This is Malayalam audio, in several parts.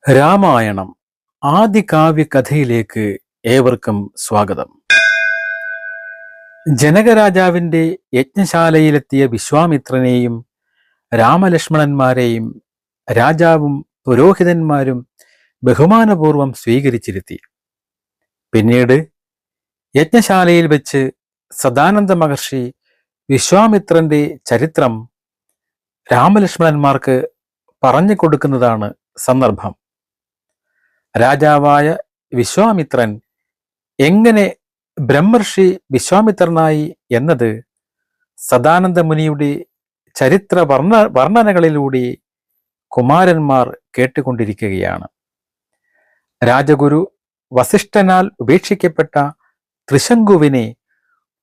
രാമായണം ആദികാവ്യകഥയിലേക്ക് ഏവർക്കും സ്വാഗതം. ജനകരാജാവിന്റെ യജ്ഞശാലയിലെത്തിയ വിശ്വാമിത്രനെയും രാമലക്ഷ്മണന്മാരെയും രാജാവും പുരോഹിതന്മാരും ബഹുമാനപൂർവം സ്വീകരിച്ചിരുത്തി. പിന്നീട് യജ്ഞശാലയിൽ വെച്ച് സദാനന്ദ മഹർഷി വിശ്വാമിത്രന്റെ ചരിത്രം രാമലക്ഷ്മണന്മാർക്ക് പറഞ്ഞു കൊടുക്കുന്നതാണ് സന്ദർഭം. രാജാവായ വിശ്വാമിത്രൻ എങ്ങനെ ബ്രഹ്മർഷി വിശ്വാമിത്രനായി എന്നത് സദാനന്ദ മുനിയുടെ ചരിത്ര വർണ്ണനകളിലൂടെ കുമാരന്മാർ കേട്ടുകൊണ്ടിരിക്കുകയാണ്. രാജഗുരു വസിഷ്ഠനാൽ ഉപേക്ഷിക്കപ്പെട്ട ത്രിശങ്കുവിനെ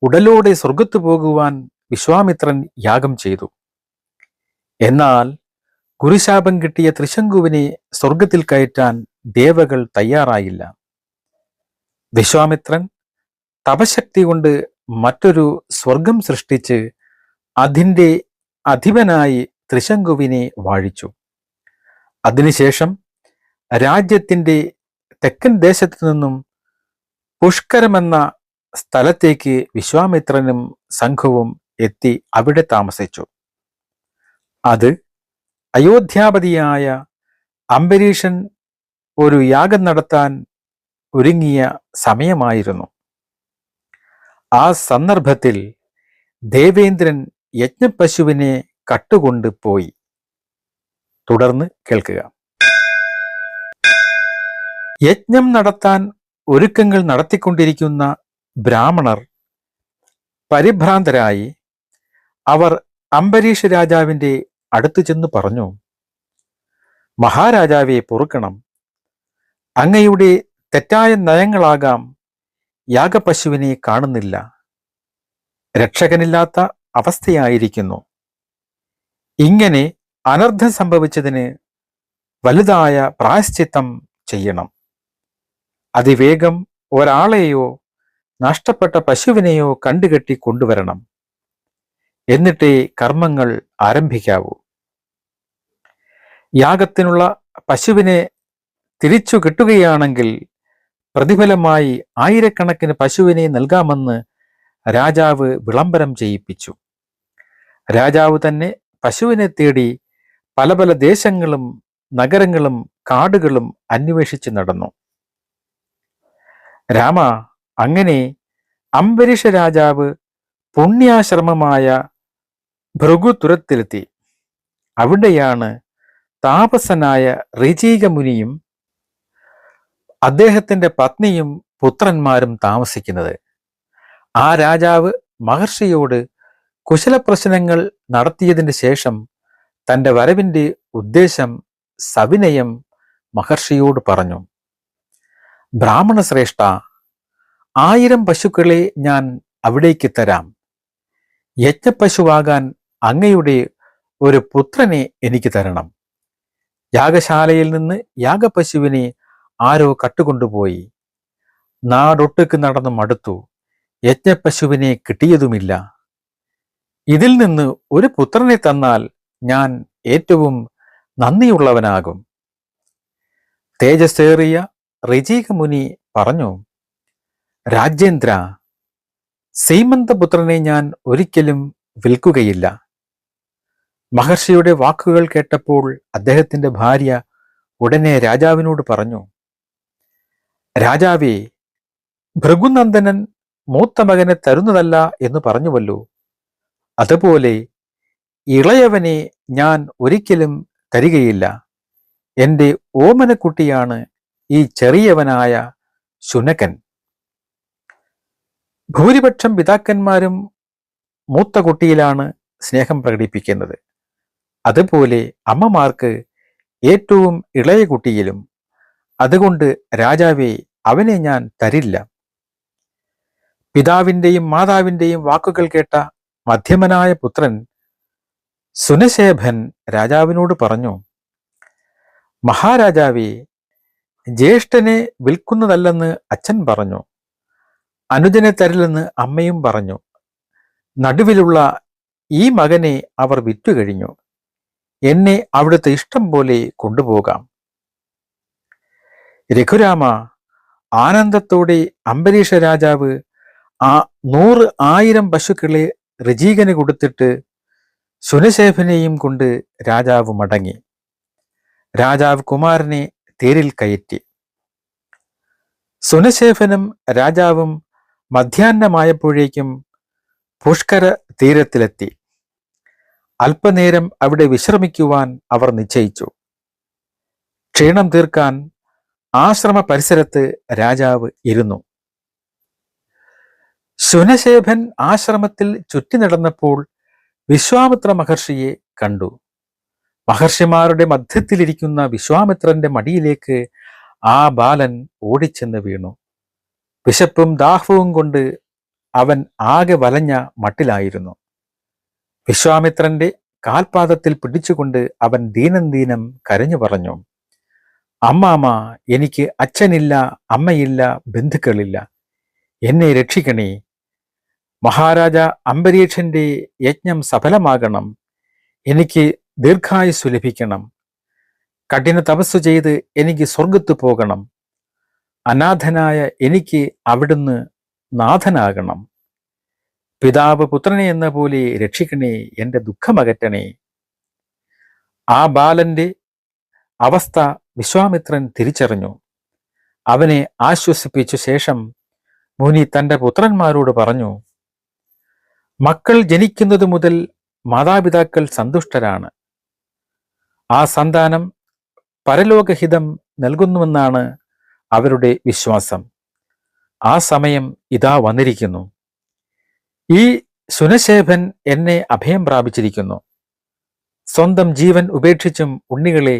ഉടലോടെ സ്വർഗത്തു പോകുവാൻ വിശ്വാമിത്രൻ യാഗം ചെയ്തു. എന്നാൽ ഗുരുശാപം കിട്ടിയ ത്രിശങ്കുവിനെ സ്വർഗത്തിൽ കയറ്റാൻ ദേവകൾ തയ്യാറായില്ല. വിശ്വാമിത്രൻ തപശക്തി കൊണ്ട് മറ്റൊരു സ്വർഗം സൃഷ്ടിച്ച് അതിൻ്റെ അധിപനായി ത്രിശങ്കുവിനെ വാഴിച്ചു. അതിനുശേഷം രാജ്യത്തിൻ്റെ തെക്കൻ ദേശത്തു നിന്നും പുഷ്കരമെന്ന സ്ഥലത്തേക്ക് വിശ്വാമിത്രനും സംഘവും എത്തി അവിടെ താമസിച്ചു. അത് അയോധ്യാപതിയായ അംബരീഷൻ ഒരു യാഗം നടത്താൻ ഒരുങ്ങിയ സമയമായിരുന്നു. ആ സന്ദർഭത്തിൽ ദേവേന്ദ്രൻ യജ്ഞപശുവിനെ കട്ടുകൊണ്ട് പോയി. തുടർന്ന് കേൾക്കുക. യജ്ഞം നടത്താൻ ഒരുക്കങ്ങൾ നടത്തിക്കൊണ്ടിരിക്കുന്ന ബ്രാഹ്മണർ പരിഭ്രാന്തരായി. അവർ അംബരീഷ് രാജാവിന്റെ അടുത്തു ചെന്ന് പറഞ്ഞു, മഹാരാജാവെ പൊറുക്കണം, അങ്ങയുടെ തെറ്റായ നയങ്ങളാകാം യാഗപശുവിനെ കാണുന്നില്ല. രക്ഷകനില്ലാത്ത അവസ്ഥയായിരിക്കുന്നു. ഇങ്ങനെ അനർത്ഥം സംഭവിച്ചതിന് വലുതായ പ്രായശ്ചിത്തം ചെയ്യണം. അതിവേഗം ഒരാളെയോ നഷ്ടപ്പെട്ട പശുവിനെയോ കണ്ടുകെട്ടി കൊണ്ടുവരണം. എന്നിട്ടേ കർമ്മങ്ങൾ ആരംഭിക്കാവൂ. യാഗത്തിനുള്ള പശുവിനെ തിരിച്ചു കിട്ടുകയാണെങ്കിൽ പ്രതിഫലമായി ആയിരക്കണക്കിന് പശുവിനെ നൽകാമെന്ന് രാജാവ് വിളംബരം ചെയ്യിപ്പിച്ചു. രാജാവ് തന്നെ പശുവിനെ തേടി പല പല ദേശങ്ങളും നഗരങ്ങളും കാടുകളും അന്വേഷിച്ച് നടന്നു. രാമ, അങ്ങനെ അംബരീഷ രാജാവ് പുണ്യാശ്രമമായ ഭൃഗുതുരത്തിലെത്തി. അവിടെയാണ് താപസനായ ഋചീക മുനിയും അദ്ദേഹത്തിന്റെ പത്നിയും പുത്രന്മാരും താമസിക്കുന്നത്. ആ രാജാവ് മഹർഷിയോട് കുശലപ്രശ്നങ്ങൾ നടത്തിയതിന് ശേഷം തന്റെ വരവിന്റെ ഉദ്ദേശം സവിനയം മഹർഷിയോട് പറഞ്ഞു. ബ്രാഹ്മണ ശ്രേഷ്ഠ, 1000 പശുക്കളെ ഞാൻ അവിടേക്ക് തരാം. യജ്ഞപശുവാകാൻ അങ്ങയുടെ ഒരു പുത്രനെ എനിക്ക് തരണം. യാഗശാലയിൽ നിന്ന് യാഗപശുവിനെ ആരോ കട്ടുകൊണ്ടുപോയി. നാടൊട്ടുക്ക് നടന്നു മടുത്തു. യജ്ഞപശുവിനെ കിട്ടിയതുമില്ല. ഇതിൽ നിന്ന് ഒരു പുത്രനെ തന്നാൽ ഞാൻ ഏറ്റവും നന്ദിയുള്ളവനാകും. തേജസ്സേറിയ ഋചീക മുനി പറഞ്ഞു, രാജേന്ദ്ര, സീമന്തപുത്രനെ ഞാൻ ഒരിക്കലും വിൽക്കുകയില്ല. മഹർഷിയുടെ വാക്കുകൾ കേട്ടപ്പോൾ അദ്ദേഹത്തിന്റെ ഭാര്യ ഉടനെ രാജാവിനോട് പറഞ്ഞു, രാജാവേ, ഭൃഗുനന്ദനൻ മൂത്ത മകനെ തരുന്നതല്ല എന്ന് പറഞ്ഞുവല്ലോ. അതുപോലെ ഇളയവനെ ഞാൻ ഒരിക്കലും തരികയില്ല. എൻ്റെ ഓമനക്കുട്ടിയാണ് ഈ ചെറിയവനായ ശുനകൻ. ഭൂരിപക്ഷം പിതാക്കന്മാരും മൂത്ത കുട്ടിയിലാണ് സ്നേഹം പ്രകടിപ്പിക്കുന്നത്. അതുപോലെ അമ്മമാർക്ക് ഏറ്റവും ഇളയ കുട്ടിയിലും. അതുകൊണ്ട് രാജാവേ, അവനെ ഞാൻ തരില്ല. പിതാവിൻ്റെയും മാതാവിൻ്റെയും വാക്കുകൾ കേട്ട മധ്യമനായ പുത്രൻ സുനശേഭൻ രാജാവിനോട് പറഞ്ഞു, മഹാരാജാവേ, ജ്യേഷ്ഠനെ വിൽക്കുന്നതല്ലെന്ന് അച്ഛൻ പറഞ്ഞു. അനുജനെ തരില്ലെന്ന് അമ്മയും പറഞ്ഞു. നടുവിലുള്ള ഈ മകനെ അവർ വിറ്റുകഴിഞ്ഞു. എന്നെ അവിടുത്തെ ഇഷ്ടം പോലെ കൊണ്ടുപോകാം. രഘുരാമ, ആനന്ദത്തോടെ അംബരീഷ രാജാവ് ആ 100,000 പശുക്കളെ ഋജീകന് കൊടുത്തിട്ട് ശുനശേഫനെയും കൊണ്ട് രാജാവ് മടങ്ങി. രാജാവ് കുമാരനെ തേരിൽ കയറ്റി. ശുനശേഫനും രാജാവും മധ്യാഹ്നമായപ്പോഴേക്കും പുഷ്കര തീരത്തിലെത്തി. അല്പനേരം അവിടെ വിശ്രമിക്കുവാൻ അവർ നിശ്ചയിച്ചു. ക്ഷീണം തീർക്കാൻ ആശ്രമ പരിസരത്ത് രാജാവ് ഇരുന്നു. ശുനശേഫൻ ആശ്രമത്തിൽ ചുറ്റി നടന്നപ്പോൾ വിശ്വാമിത്ര മഹർഷിയെ കണ്ടു. മഹർഷിമാരുടെ മധ്യത്തിലിരിക്കുന്ന വിശ്വാമിത്രന്റെ മടിയിലേക്ക് ആ ബാലൻ ഓടിച്ചെന്ന് വീണു. വിശപ്പും ദാഹവും കൊണ്ട് അവൻ ആകെ വലഞ്ഞ മട്ടിലായിരുന്നു. വിശ്വാമിത്രന്റെ കാൽപാദത്തിൽ പിടിച്ചുകൊണ്ട് അവൻ ദീനം ദീനം കരഞ്ഞു പറഞ്ഞു, അമ്മാമ, എനിക്ക് അച്ഛനില്ല, അമ്മയില്ല, ബന്ധുക്കളില്ല, എന്നെ രക്ഷിക്കണേ. മഹാരാജ അംബരീഷന്റെ യജ്ഞം സഫലമാകണം, എനിക്ക് ദീർഘായുസ്സു ലഭിക്കണം, കഠിന തപസ്സു ചെയ്ത് എനിക്ക് സ്വർഗത്തു പോകണം, അനാഥനായ എനിക്ക് അവിടുന്ന് നാഥനാകണം, പിതാവ് പുത്രനെ എന്ന പോലെ രക്ഷിക്കണേ, എൻ്റെ ദുഃഖമകറ്റണേ. ആ ബാലന്റെ അവസ്ഥ വിശ്വാമിത്രൻ തിരിച്ചറിഞ്ഞു. അവനെ ആശ്വസിപ്പിച്ച ശേഷം മുനി തൻ്റെ പുത്രന്മാരോട് പറഞ്ഞു, മക്കൾ ജനിക്കുന്നതു മുതൽ മാതാപിതാക്കൾ സന്തുഷ്ടരാണ്. ആ സന്താനം പരലോകഹിതം നൽകുന്നുവെന്നാണ് അവരുടെ വിശ്വാസം. ആ സമയം ഇതാ വന്നിരിക്കുന്നു. ഈ ശുനശേഫൻ എന്നെ അഭയം പ്രാപിച്ചിരിക്കുന്നു. സ്വന്തം ജീവൻ ഉപേക്ഷിച്ചും ഉണ്ണികളെ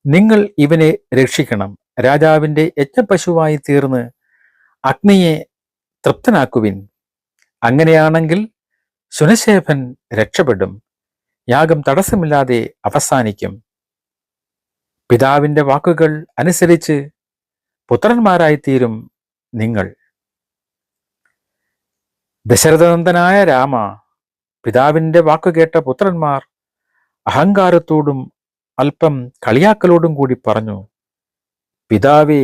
നിങ്ങൾ ഇവനെ രക്ഷിക്കണം. രാജാവിൻ്റെ യജ്ഞപശുവായി തീർന്ന് അഗ്നിയെ തൃപ്തനാക്കുവിൻ. അങ്ങനെയാണെങ്കിൽ ശുനശേഫൻ രക്ഷപ്പെടും, യാഗം തടസ്സമില്ലാതെ അവസാനിക്കും. പിതാവിൻ്റെ വാക്കുകൾ അനുസരിച്ച് പുത്രന്മാരായിത്തീരും നിങ്ങൾ. ദശരഥനന്ദനായ രാമ, പിതാവിൻ്റെ വാക്കുകേട്ട പുത്രന്മാർ അഹങ്കാരത്തോടും അല്പം കളിയാക്കലോടും കൂടി പറഞ്ഞു, പിതാവേ,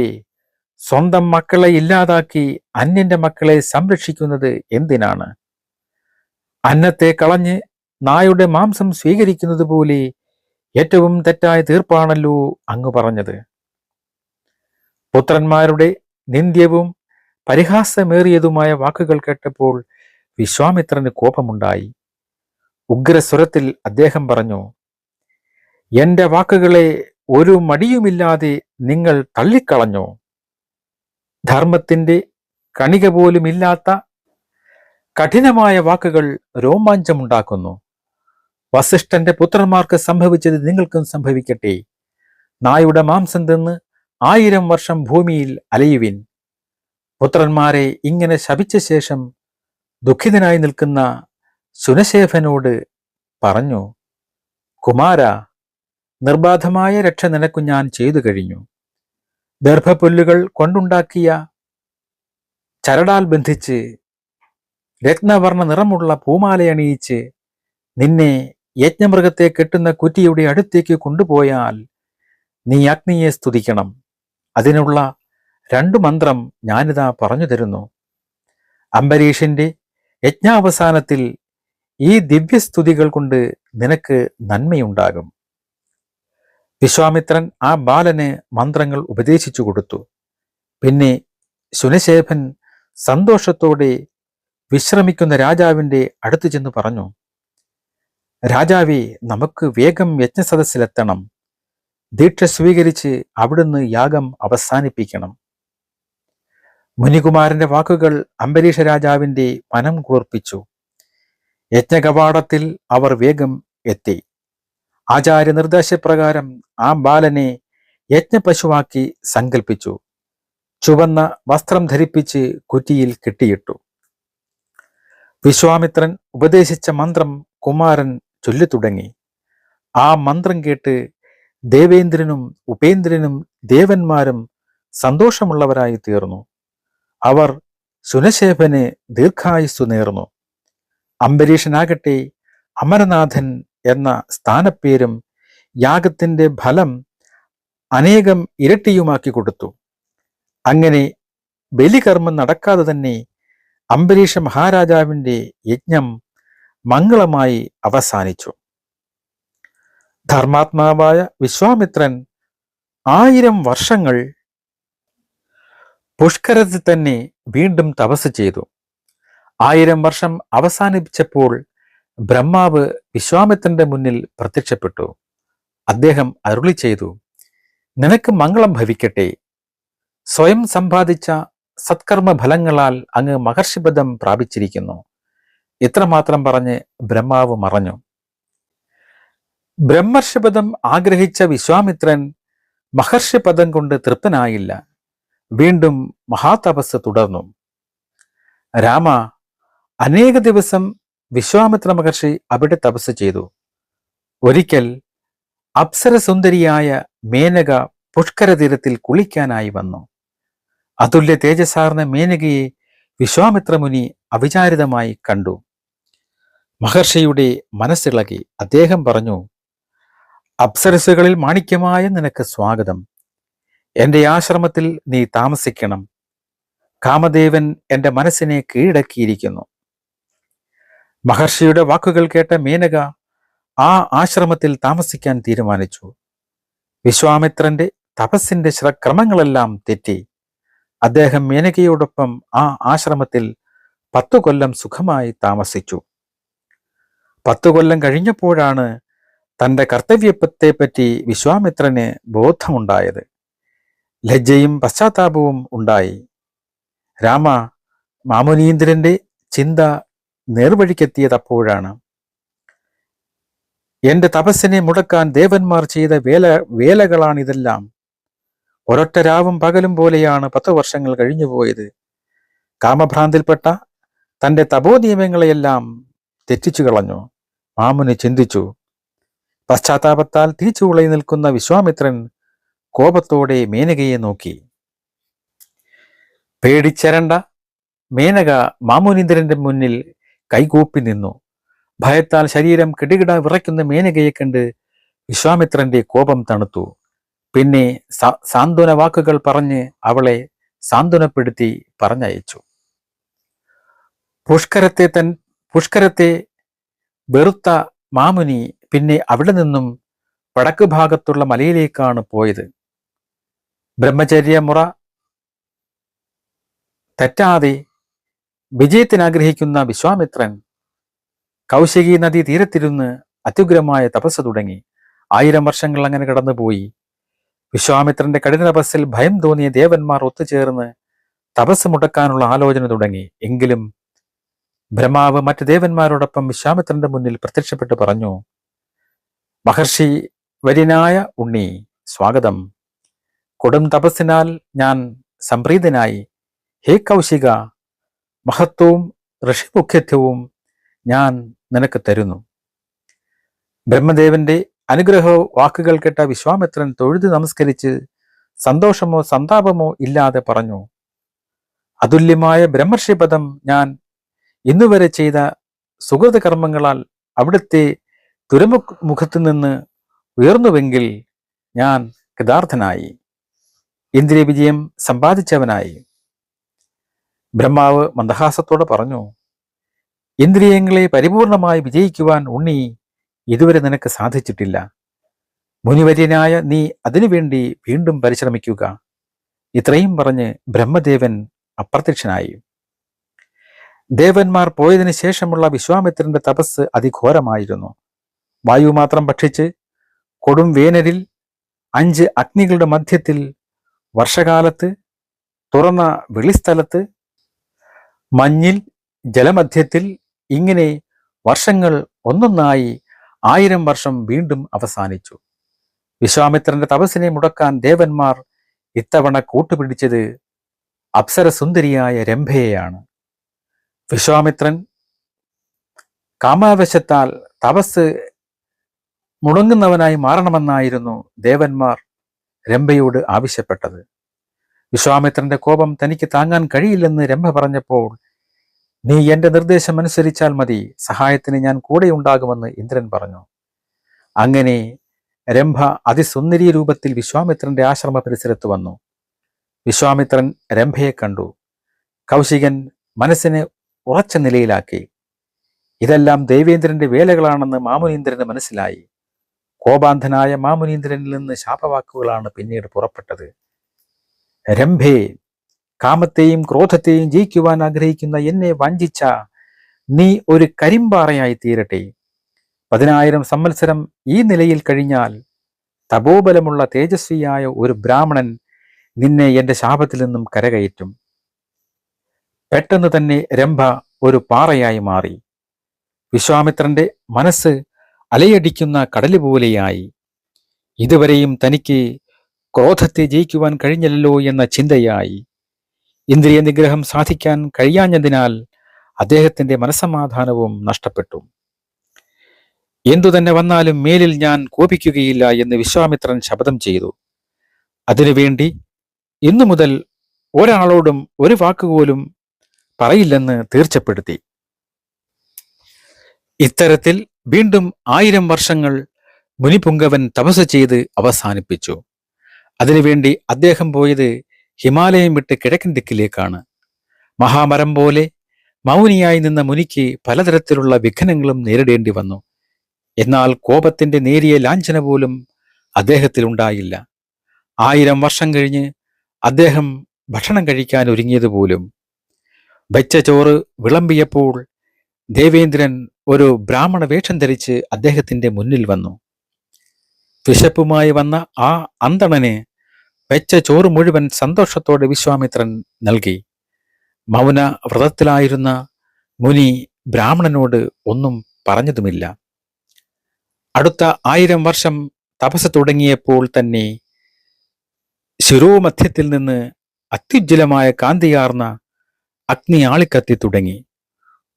സ്വന്തം മക്കളെ ഇല്ലാതാക്കി അന്യന്റെ മക്കളെ സംരക്ഷിക്കുന്നത് എന്തിനാണ്? അന്നത്തെ കളഞ്ഞ് നായുടെ മാംസം സ്വീകരിക്കുന്നത് പോലെ ഏറ്റവും തെറ്റായ തീർപ്പാണല്ലോ അങ്ങ് പറഞ്ഞത്. പുത്രന്മാരുടെ നിന്ദ്യവും പരിഹാസമേറിയതുമായ വാക്കുകൾ കേട്ടപ്പോൾ വിശ്വാമിത്രന് കോപമുണ്ടായി. ഉഗ്രസ്വരത്തിൽ അദ്ദേഹം പറഞ്ഞു, എന്റെ വാക്കുകളെ ഒരു മടിയുമില്ലാതെ നിങ്ങൾ തള്ളിക്കളഞ്ഞോ? ധർമ്മത്തിന്റെ കണിക പോലുമില്ലാത്ത കഠിനമായ വാക്കുകൾ രോമാഞ്ചമുണ്ടാക്കുന്നു. വസിഷ്ഠന്റെ പുത്രന്മാർക്ക് സംഭവിച്ചത് നിങ്ങൾക്കും സംഭവിക്കട്ടെ. നായുടെ മാംസം തിന്ന് 1000 വർഷം ഭൂമിയിൽ അലയുവിൻ. പുത്രന്മാരെ ഇങ്ങനെ ശപിച്ച ശേഷം ദുഃഖിതനായി നിൽക്കുന്ന ശുനശേഫനോട് പറഞ്ഞു, കുമാര, നിർബാധമായ രക്ഷ നിനക്കു ഞാൻ ചെയ്തു കഴിഞ്ഞു. ദർഭപ്പുല്ലുകൾ കൊണ്ടുണ്ടാക്കിയ ചരടാൽ ബന്ധിച്ച് രത്നവർണ്ണ നിറമുള്ള പൂമാലയണിയിച്ച് നിന്നെ യജ്ഞമൃഗത്തെ കെട്ടുന്ന കുറ്റിയുടെ അടുത്തേക്ക് കൊണ്ടുപോയാൽ നീ അഗ്നിയെ സ്തുതിക്കണം. അതിനുള്ള 2 മന്ത്രം ഞാനിതാ പറഞ്ഞു തരുന്നു. അംബരീഷിന്റെ യജ്ഞാവസാനത്തിൽ ഈ ദിവ്യസ്തുതികൾ കൊണ്ട് നിനക്ക് നന്മയുണ്ടാകും. വിശ്വാമിത്രൻ ആ ബാലന് മന്ത്രങ്ങൾ ഉപദേശിച്ചു കൊടുത്തു. പിന്നെ ശുനശേഫൻ സന്തോഷത്തോടെ വിശ്രമിക്കുന്ന രാജാവിൻ്റെ അടുത്തു ചെന്ന് പറഞ്ഞു, രാജാവേ, നമുക്ക് വേഗം യജ്ഞസദസ്സിലെത്തണം. ദീക്ഷ സ്വീകരിച്ച് അവിടുന്ന് യാഗം അവസാനിപ്പിക്കണം. മുനികുമാരന്റെ വാക്കുകൾ അംബരീഷ രാജാവിൻ്റെ മനം കുളിർപ്പിച്ചു. യജ്ഞകവാടത്തിൽ അവർ വേഗം എത്തി. ആചാര്യ നിർദ്ദേശപ്രകാരം ആ ബാലനെ യജ്ഞപശുവാക്കി സങ്കൽപ്പിച്ചു. ചുവന്ന വസ്ത്രം ധരിപ്പിച്ച് കുറ്റിയിൽ കെട്ടിയിട്ടു. വിശ്വാമിത്രൻ ഉപദേശിച്ച മന്ത്രം കുമാരൻ ചൊല്ലിത്തുടങ്ങി. ആ മന്ത്രം കേട്ട് ദേവേന്ദ്രനും ഉപേന്ദ്രനും ദേവന്മാരും സന്തോഷമുള്ളവരായി തീർന്നു. അവർ ശുനശേഫന് ദീർഘായുസ്സു നേർന്നു. അംബരീഷനാകട്ടെ അമരനാഥൻ എന്ന സ്ഥാനപ്പേരും യാഗത്തിന്റെ ഫലം അനേകം ഇരട്ടിയുമാക്കി കൊടുത്തു. അങ്ങനെ ബലികർമ്മം നടക്കാതെ തന്നെ അംബരീഷ മഹാരാജാവിന്റെ യജ്ഞം മംഗളമായി അവസാനിച്ചു. ധർമാത്മാവായ വിശ്വാമിത്രൻ 1000 വർഷങ്ങൾ പുഷ്കരത്തിൽ തന്നെ വീണ്ടും തപസ് ചെയ്തു. 1000 വർഷം അവസാനിപ്പിച്ചപ്പോൾ ബ്രഹ്മാവ് വിശ്വാമിത്രന്റെ മുന്നിൽ പ്രത്യക്ഷപ്പെട്ടു. അദ്ദേഹം അരുളി ചെയ്തു, നിനക്ക് മംഗളം ഭവിക്കട്ടെ. സ്വയം സമ്പാദിച്ച സത്കർമ്മ ഫലങ്ങളാൽ അങ്ങ് മഹർഷിപദം പ്രാപിച്ചിരിക്കുന്നു. ഇത്രമാത്രം പറഞ്ഞ് ബ്രഹ്മാവ് മറഞ്ഞു. ബ്രഹ്മർഷിപദം ആഗ്രഹിച്ച വിശ്വാമിത്രൻ മഹർഷിപദം കൊണ്ട് തൃപ്തനായില്ല. വീണ്ടും മഹാതപസ് തുടർന്നു. രാമ, അനേക ദിവസം വിശ്വാമിത്ര മഹർഷി അവിടെ തപസ് ചെയ്തു. ഒരിക്കൽ അപ്സരസുന്ദരിയായ മേനക പുഷ്കര തീരത്തിൽ കുളിക്കാനായി വന്നു. അതുല്യ തേജസ്സാർന്ന മേനകയെ വിശ്വാമിത്ര മുനി അവിചാരിതമായി കണ്ടു. മഹർഷിയുടെ മനസ്സിളകി. അദ്ദേഹം പറഞ്ഞു, അപ്സരസുകളിൽ മാണിക്യമായ നിനക്ക് സ്വാഗതം. എൻ്റെ ആശ്രമത്തിൽ നീ താമസിക്കണം. കാമദേവൻ എൻ്റെ മനസ്സിനെ കീഴടക്കിയിരിക്കുന്നു. മഹർഷിയുടെ വാക്കുകൾ കേട്ട മേനക ആ ആശ്രമത്തിൽ താമസിക്കാൻ തീരുമാനിച്ചു. വിശ്വാമിത്രന്റെ തപസ്സിന്റെ ക്രമങ്ങളെല്ലാം തെറ്റി. അദ്ദേഹം മേനകയോടൊപ്പം ആ ആശ്രമത്തിൽ 10 കൊല്ലം സുഖമായി താമസിച്ചു. 10 കൊല്ലം കഴിഞ്ഞപ്പോഴാണ് തന്റെ കർത്തവ്യത്തെപ്പറ്റി വിശ്വാമിത്രന് ബോധമുണ്ടായത്. ലജ്ജയും പശ്ചാത്താപവും ഉണ്ടായി. രാമ, മാമുനീന്ദ്രന്റെ ചിന്ത നേർവഴിക്കെത്തിയതപ്പോഴാണ്. എന്റെ തപസ്സിനെ മുടക്കാൻ ദേവന്മാർ ചെയ്ത വേലകളാണിതെല്ലാം. ഒരൊറ്റ രാവും പകലും പോലെയാണ് 10 വർഷങ്ങൾ കഴിഞ്ഞുപോയത്. കാമഭ്രാന്തിൽപ്പെട്ട തന്റെ തപോനിയമങ്ങളെയെല്ലാം തെറ്റിച്ചു കളഞ്ഞു. മാമുനി ചിന്തിച്ചു. പശ്ചാത്താപത്താൽ തീച്ചുളയി നിൽക്കുന്ന വിശ്വാമിത്രൻ കോപത്തോടെ മേനകയെ നോക്കി. പേടിച്ചരണ്ട മേനക മാമുനീന്ദ്രന്റെ മുന്നിൽ കൈകൂപ്പി നിന്നു. ഭയത്താൽ ശരീരം കിടുകിട വിറയ്ക്കുന്ന മേനകയെ കണ്ട് വിശ്വാമിത്രന്റെ കോപം തണുത്തു. പിന്നെ സാന്ത്വന വാക്കുകൾ പറഞ്ഞ് അവളെ സാന്ത്വനപ്പെടുത്തി പറഞ്ഞയച്ചു. പുഷ്കരത്തെ വെറുത്ത മാമുനി പിന്നെ അവിടെ നിന്നും വടക്ക് ഭാഗത്തുള്ള മലയിലേക്കാണ് പോയത്. ബ്രഹ്മചര്യ മുറ തെറ്റാതെ വിജയത്തിനാഗ്രഹിക്കുന്ന വിശ്വാമിത്രൻ കൗശികി നദി തീരത്തിരുന്ന് അത്യുഗ്രമായ തപസ് തുടങ്ങി. 1000 വർഷങ്ങൾ അങ്ങനെ കടന്നുപോയി. വിശ്വാമിത്രന്റെ കഠിന തപസ്സിൽ ഭയം തോന്നിയ ദേവന്മാർ ഒത്തുചേർന്ന് തപസ് മുടക്കാനുള്ള ആലോചന തുടങ്ങി. എങ്കിലും ബ്രഹ്മാവ് മറ്റ് ദേവന്മാരോടൊപ്പം വിശ്വാമിത്രന്റെ മുന്നിൽ പ്രത്യക്ഷപ്പെട്ട് പറഞ്ഞു, മഹർഷി വര്യനായ ഉണ്ണി, സ്വാഗതം. കൊടും തപസ്സിനാൽ ഞാൻ സംപ്രീതനായി. ഹേ കൗശിക, മഹത്വവും ഋഷിമുഖ്യത്വവും ഞാൻ നിനക്ക് തരുന്നു. ബ്രഹ്മദേവന്റെ അനുഗ്രഹ വാക്കുകൾ കേട്ട വിശ്വാമിത്രൻ തൊഴുത് നമസ്കരിച്ച് സന്തോഷമോ സന്താപമോ ഇല്ലാതെ പറഞ്ഞു, അതുല്യമായ ബ്രഹ്മർഷിപദം ഞാൻ ഇന്നുവരെ ചെയ്ത സുഹൃത കർമ്മങ്ങളാൽ അവിടുത്തെ തുരമുഖത്തു നിന്ന് ഉയർന്നുവെങ്കിൽ ഞാൻ കൃതാർത്ഥനായി, ഇന്ദ്രിയ വിജയം സമ്പാദിച്ചവനായി. ബ്രഹ്മാവ് മന്ദഹാസത്തോടെ പറഞ്ഞു, ഇന്ദ്രിയങ്ങളെ പരിപൂർണമായി വിജയിക്കുവാൻ ഉണ്ണി ഇതുവരെ നിനക്ക് സാധിച്ചിട്ടില്ല. മുനിവര്യനായ നീ അതിനുവേണ്ടി വീണ്ടും പരിശ്രമിക്കുക. ഇത്രയും പറഞ്ഞ് ബ്രഹ്മദേവൻ അപ്രത്യക്ഷനായി. ദേവന്മാർ പോയതിനു ശേഷമുള്ള വിശ്വാമിത്രന്റെ തപസ് അതിഘോരമായിരുന്നു. വായു മാത്രം ഭക്ഷിച്ച് കൊടും വേനലിൽ 5 അഗ്നികളുടെ മധ്യത്തിൽ, വർഷകാലത്ത് തുറന്ന വെളിസ്ഥലത്ത്, മഞ്ഞിൽ, ജലമധ്യത്തിൽ, ഇങ്ങനെ വർഷങ്ങൾ ഒന്നൊന്നായി 1000 വർഷം വീണ്ടും അവസാനിച്ചു. വിശ്വാമിത്രന്റെ തപസ്സിനെ മുടക്കാൻ ദേവന്മാർ ഇത്തവണ കൂട്ടുപിടിച്ചത് അപ്സരസുന്ദരിയായ രംഭയെയാണ്. വിശ്വാമിത്രൻ കാമാവശത്താൽ തപസ് മുടങ്ങുന്നവനായി മാറണമെന്നായിരുന്നു ദേവന്മാർ രംഭയോട് ആവശ്യപ്പെട്ടത്. വിശ്വാമിത്രന്റെ കോപം തനിക്ക് താങ്ങാൻ കഴിയില്ലെന്ന് രംഭ പറഞ്ഞപ്പോൾ, നീ എന്റെ നിർദ്ദേശം അനുസരിച്ചാൽ മതി, സഹായത്തിന് ഞാൻ കൂടെയുണ്ടാകുമെന്ന് ഇന്ദ്രൻ പറഞ്ഞു. അങ്ങനെ രംഭ അതിസുന്ദരീ രൂപത്തിൽ വിശ്വാമിത്രന്റെ ആശ്രമ പരിസരത്ത് വന്നു. വിശ്വാമിത്രൻ രംഭയെ കണ്ടു. കൗശികൻ മനസ്സിനെ ഉറച്ച നിലയിലാക്കി. ഇതെല്ലാം ദേവേന്ദ്രന്റെ വേലകളാണെന്ന് മാമുനീന്ദ്രന് മനസ്സിലായി. കോപാന്ധനായ മാമുനീന്ദ്രനിൽ നിന്ന് ശാപവാക്കുകളാണ് പിന്നീട് പുറപ്പെട്ടത്. രംഭേ, കാമത്തെയും ക്രോധത്തെയും ജയിക്കുവാൻ ആഗ്രഹിക്കുന്ന എന്നെ വഞ്ചിച്ച നീ ഒരു കരിമ്പാറയായി തീരട്ടെ. 10,000 സംവത്സരം ഈ നിലയിൽ കഴിഞ്ഞാൽ തപോബലമുള്ള തേജസ്വിയായ ഒരു ബ്രാഹ്മണൻ നിന്നെ എന്റെ ശാപത്തിൽ നിന്നും കരകയറ്റും. പെട്ടെന്ന് തന്നെ രംഭ ഒരു പാറയായി മാറി. വിശ്വാമിത്രന്റെ മനസ്സ് അലയടിക്കുന്ന കടല് പോലെയായി. ഇതുവരെയും തനിക്ക് ക്രോധത്തെ ജയിക്കുവാൻ കഴിഞ്ഞല്ലോ എന്ന ചിന്തയായി. ഇന്ദ്രിയ നിഗ്രഹം സാധിക്കാൻ കഴിയാഞ്ഞതിനാൽ അദ്ദേഹത്തിന്റെ മനസ്സമാധാനവും നഷ്ടപ്പെട്ടു. എന്തുതന്നെ വന്നാലും മേലിൽ ഞാൻ കോപിക്കുകയില്ല എന്ന് വിശ്വാമിത്രൻ ശപഥം ചെയ്തു. അതിനുവേണ്ടി ഇന്നു മുതൽ ഒരാളോടും ഒരു വാക്കുപോലും പറയില്ലെന്ന് തീർച്ചപ്പെടുത്തി. ഇത്തരത്തിൽ വീണ്ടും 1000 വർഷങ്ങൾ മുനിപുങ്കവൻ തപസ് ചെയ്ത് അവസാനിപ്പിച്ചു. അതിനുവേണ്ടി അദ്ദേഹം പോയത് ഹിമാലയം വിട്ട് കിഴക്കൻ ദിക്കിലേക്കാണ്. മഹാമരം പോലെ മൗനിയായി നിന്ന മുനിക്ക് പലതരത്തിലുള്ള വിഘ്നങ്ങളും നേരിടേണ്ടി വന്നു. എന്നാൽ കോപത്തിന്റെ നേരിയ ലാഞ്ചന പോലും അദ്ദേഹത്തിൽ ഉണ്ടായില്ല. 1000 വർഷം കഴിഞ്ഞ് അദ്ദേഹം ഭക്ഷണം കഴിക്കാൻ ഒരുങ്ങിയതുപോലും. വെച്ച ചോറ് വിളമ്പിയപ്പോൾ ദേവേന്ദ്രൻ ഒരു ബ്രാഹ്മണ വേഷം ധരിച്ച് അദ്ദേഹത്തിന്റെ മുന്നിൽ വന്നു. വിശപ്പുമായി വന്ന ആ അന്തണന് വെച്ച ചോറ് മുഴുവൻ സന്തോഷത്തോടെ വിശ്വാമിത്രൻ നൽകി. മൗന വ്രതത്തിലായിരുന്ന മുനി ബ്രാഹ്മണനോട് ഒന്നും പറഞ്ഞതുമില്ല. അടുത്ത 1000 വർഷം തപസ് തുടങ്ങിയപ്പോൾ തന്നെ ശിരോമധ്യത്തിൽ നിന്ന് അത്യുജ്വലമായ കാന്തിയാർന്ന അഗ്നി ആളിക്കത്തി തുടങ്ങി.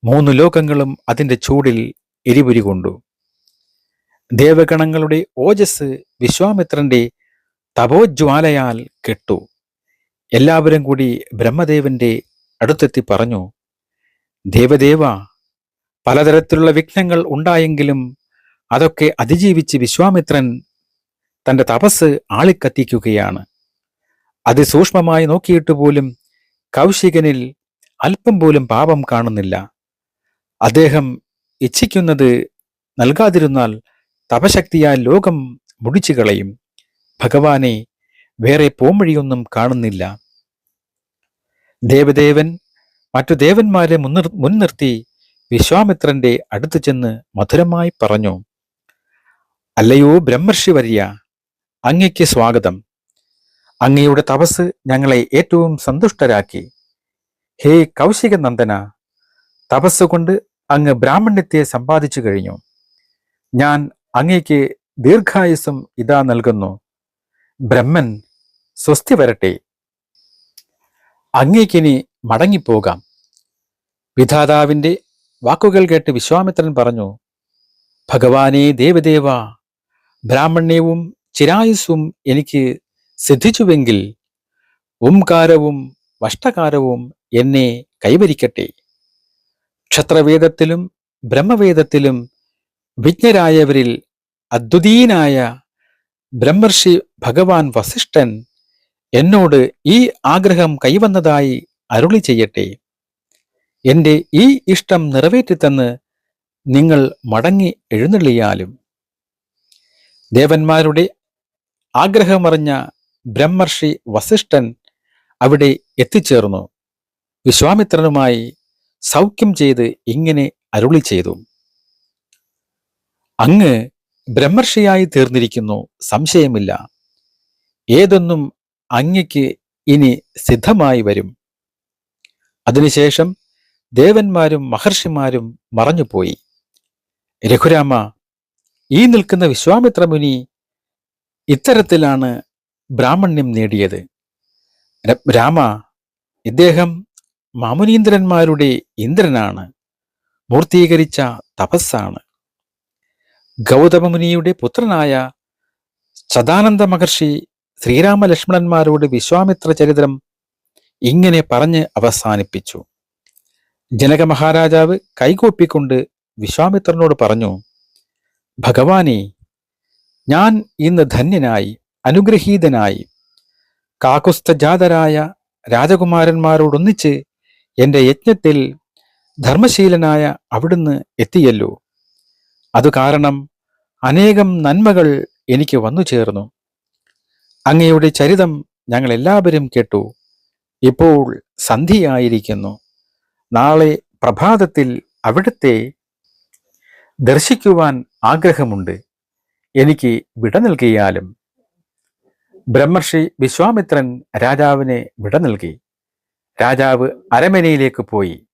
3 ലോകങ്ങളും അതിന്റെ ചൂടിൽ എരിപുരി കൊണ്ടു. ദേവഗണങ്ങളുടെ ഓജസ് വിശ്വാമിത്രന്റെ തപോജ്വാലയാൽ കെട്ടു. എല്ലാവരും കൂടി ബ്രഹ്മദേവന്റെ അടുത്തെത്തി പറഞ്ഞു, ദേവദേവ, പലതരത്തിലുള്ള വിഘ്നങ്ങൾ ഉണ്ടായെങ്കിലും അതൊക്കെ അതിജീവിച്ച് വിശ്വാമിത്രൻ തന്റെ തപസ് ആളിക്കത്തിക്കുകയാണ്. അതിസൂക്ഷ്മമായി നോക്കിയിട്ട് പോലും കൗശികനിൽ അല്പം പോലും പാപം കാണുന്നില്ല. അദ്ദേഹം ഇച്ഛിക്കുന്നത് നൽകാതിരുന്നാൽ തപശക്തിയാൽ ലോകം മുടിച്ചു കളയും. ഭഗവാനെ, വേറെ പോംവഴിയൊന്നും കാണുന്നില്ല. ദേവദേവൻ മറ്റു ദേവന്മാരെ മുൻനിർത്തി വിശ്വാമിത്രന്റെ അടുത്ത് ചെന്ന് മധുരമായി പറഞ്ഞു, അല്ലയോ ബ്രഹ്മർഷിവര്യ, അങ്ങയ്ക്ക് സ്വാഗതം. അങ്ങയുടെ തപസ് ഞങ്ങളെ ഏറ്റവും സന്തുഷ്ടരാക്കി. ഹേ കൗശിക നന്ദന, തപസ്സുകൊണ്ട് അങ്ങ് ബ്രാഹ്മണ്യത്തെ സമ്പാദിച്ചു കഴിഞ്ഞു. ഞാൻ അങ്ങയ്ക്ക് ദീർഘായുസ്സും ഇതാ നൽകുന്നു. ബ്രഹ്മൻ സ്വസ്തി വരട്ടെ. അങ്ങയ്ക്കിനി മടങ്ങിപ്പോകാം. വിധാതാവിന്റെ വാക്കുകൾ കേട്ട് വിശ്വാമിത്രൻ പറഞ്ഞു, ഭഗവാനേ ദേവദേവ, ബ്രാഹ്മണ്യവും ചിരായുസ്സും എനിക്ക് സിദ്ധിച്ചുവെങ്കിൽ ഓംകാരവും വഷ്ടകാരവും എന്നെ കൈവരിക്കട്ടെ. ക്ഷത്രവേദത്തിലും ബ്രഹ്മവേദത്തിലും വിജ്ഞരായവരിൽ അദ്വിതീയനായ ബ്രഹ്മർഷി ഭഗവാൻ വസിഷ്ഠൻ എന്നോട് ഈ ആഗ്രഹം കൈവന്നതായി അരുളി ചെയ്യട്ടെ. എന്റെ ഈ ഇഷ്ടം നിറവേറ്റിത്തന്ന് നിങ്ങൾ മടങ്ങി എഴുന്നള്ളിയാലും. ദേവന്മാരുടെ ആഗ്രഹമറിഞ്ഞ ബ്രഹ്മർഷി വസിഷ്ഠൻ അവിടെ എത്തിച്ചേർന്നു. വിശ്വാമിത്രനുമായി സൗഖ്യം ചെയ്ത് ഇങ്ങനെ അരുളി ചെയ്തു, അങ്ങ് ബ്രഹ്മർഷിയായി തീർന്നിരിക്കുന്നു, സംശയമില്ല. ഏതൊന്നും അങ്ങയ്ക്ക് ഇനി സിദ്ധമായി വരും. അതിനുശേഷം ദേവന്മാരും മഹർഷിമാരും മറഞ്ഞുപോയി. രഘുരാമ, ഈ നിൽക്കുന്ന വിശ്വാമിത്ര മുനി ഇത്തരത്തിലാണ് ബ്രാഹ്മണ്യം നേടിയത്. രാമ, ഇദ്ദേഹം മാമുനീന്ദ്രന്മാരുടെ ഇന്ദ്രനാണ്, മൂർത്തീകരിച്ച തപസ്സാണ്. ഗൗതമമുനിയുടെ പുത്രനായ സദാനന്ദ മഹർഷി ശ്രീരാമലക്ഷ്മണന്മാരോട് വിശ്വാമിത്ര ചരിത്രം ഇങ്ങനെ പറഞ്ഞ് അവസാനിപ്പിച്ചു. ജനക മഹാരാജാവ് കൈകൂപ്പിക്കൊണ്ട് വിശ്വാമിത്രനോട് പറഞ്ഞു, ഭഗവാനെ, ഞാൻ ഇന്ന് ധന്യനായി, അനുഗ്രഹീതനായി. കാകുസ്ഥജാതരായ രാജകുമാരന്മാരോടൊന്നിച്ച് എന്റെ യജ്ഞത്തിൽ ധർമ്മശീലനായ അവിടുന്ന് എത്തിയല്ലോ. അതു കാരണം അനേകം നന്മകൾ എനിക്ക് വന്നു ചേർന്നു. അങ്ങയുടെ ചരിതം ഞങ്ങൾ എല്ലാവരും കേട്ടു. ഇപ്പോൾ സന്ധ്യയായിരിക്കുന്നു. നാളെ പ്രഭാതത്തിൽ അവിടുത്തെ ദർശിക്കുവാൻ ആഗ്രഹമുണ്ട്. എനിക്ക് വിട നൽകിയാലും. ബ്രഹ്മർഷി വിശ്വാമിത്രൻ രാജാവിനെ വിട നൽകി. രാജാവ് അരമനയിലേക്ക് പോയി.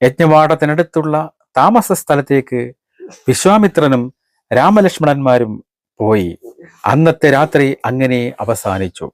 യജ്ഞവാടത്തിനടുത്തുള്ള താമസ സ്ഥലത്തേക്ക് വിശ്വാമിത്രനും രാമലക്ഷ്മണന്മാരും പോയി. അന്നത്തെ രാത്രി അങ്ങനെ അവസാനിച്ചു.